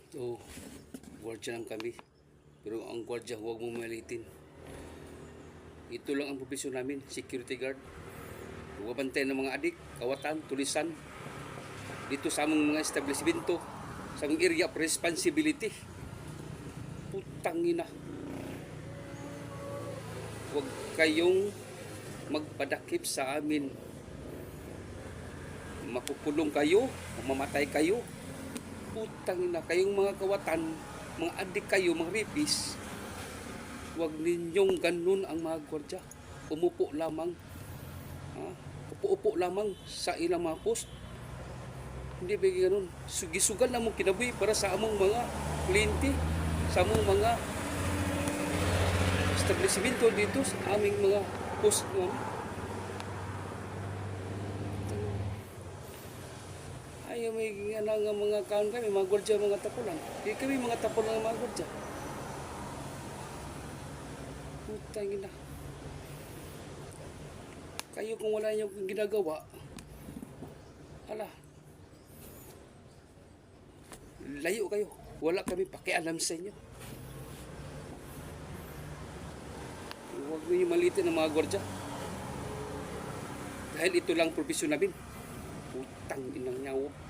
So, gwardiya lang kami. Pero ang gwardiya, huwag mong malitin. Ito lang ang profesyon namin, security guard. Bantay ng mga adik, kawatan, tulisan. Dito sa among mga establishmento, sa among area of responsibility. Putang ina. Huwag kayong magpadakip sa amin. Makukulong kayo, mamatay kayo. Putang ina, kayong mga kawatan, mga adik kayo, mga rapist. Huwag ninyong ganun ang mga gwardya. Umupo lamang. Ha? Upo-upo lamang sa ilang mga post. Hindi ba ganun? Sugisugan na mong kinabuhi para sa among mga kliyente, sa among mga establishmento dito, sa aming mga post namin. Ayaw may nga mga kaon kami, mga gwardya, mga tapulan. Hindi kami mga tapulan ng mga gwardya. Putang ina. Kayo kung wala niyo ginagawa, ala, layo kayo. Wala kami pakialam sa inyo. Huwag niyo malitin ang mga gwardya. Dahil ito lang profesyon namin. Putang inang nyawo.